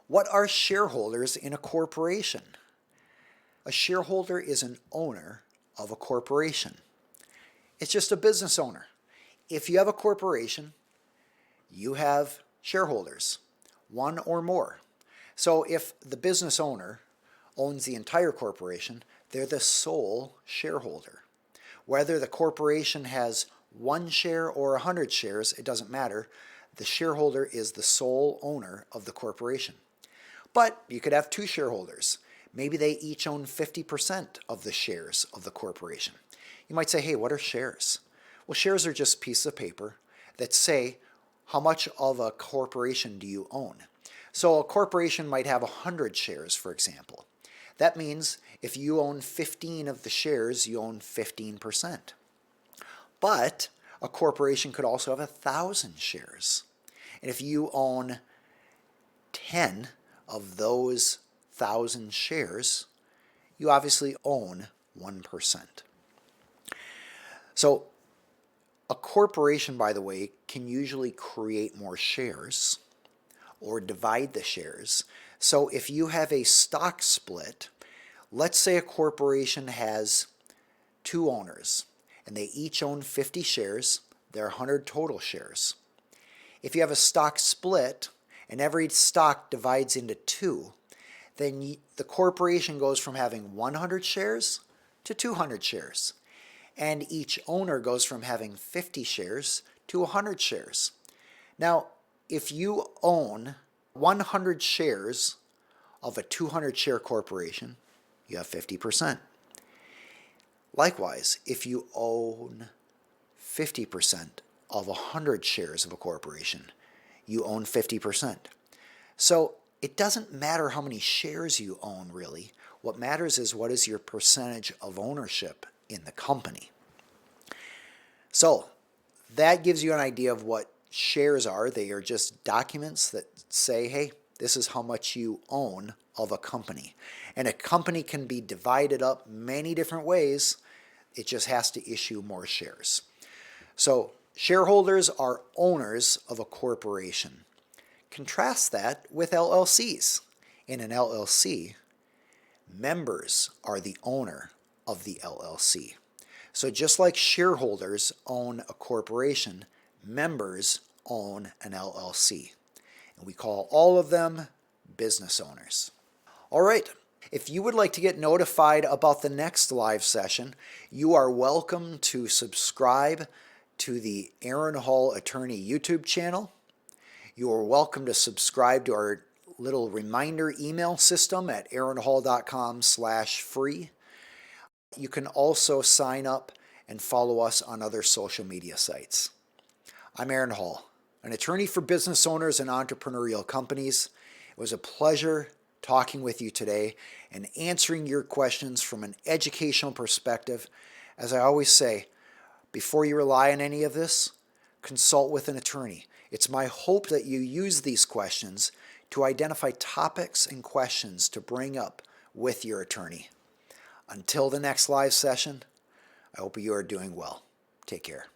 What are shareholders in a corporation? A shareholder is an owner of a corporation. It's just a business owner. If you have a corporation, you have shareholders, one or more. So if the business owner owns the entire corporation, they're the sole shareholder. Whether the corporation has 1 share or 100 shares, it doesn't matter. The shareholder is the sole owner of the corporation. But you could have 2 shareholders. Maybe they each own 50% of the shares of the corporation. You might say, hey, what are shares? Well, shares are just pieces of paper that say how much of a corporation do you own. So a corporation might have 100 shares, for example. That means if you own 15 of the shares, you own 15%. But a corporation could also have 1,000 shares. And if you own 10 of those 1,000 shares, you obviously own 1%. So a corporation, by the way, can usually create more shares or divide the shares. So if you have a stock split, let's say a corporation has 2 owners and they each own 50 shares, there are 100 total shares. If you have a stock split and every stock divides into 2, then the corporation goes from having 100 shares to 200 shares. And each owner goes from having 50 shares to 100 shares. Now, if you own 100 shares of a 200 share corporation, you have 50%. Likewise, if you own 50% of 100 shares of a corporation, you own 50%. So it doesn't matter how many shares you own, really. What matters is what is your percentage of ownership in the company. So that gives you an idea of what shares are. They are just documents that say, hey, this is how much you own of a company. And a company can be divided up many different ways. It just has to issue more shares. So shareholders are owners of a corporation. Contrast that with LLCs. In an LLC, members are the owner of the LLC. So just like shareholders own a corporation, members own an LLC. And we call all of them business owners. All right. If you would like to get notified about the next live session, you are welcome to subscribe to the Aaron Hall Attorney YouTube channel. You are welcome to subscribe to our little reminder email system at aaronhall.com/free. You can also sign up and follow us on other social media sites. I'm Aaron Hall, an attorney for business owners and entrepreneurial companies. It was a pleasure talking with you today and answering your questions from an educational perspective. As I always say, before you rely on any of this, consult with an attorney. It's my hope that you use these questions to identify topics and questions to bring up with your attorney. Until the next live session, I hope you are doing well. Take care.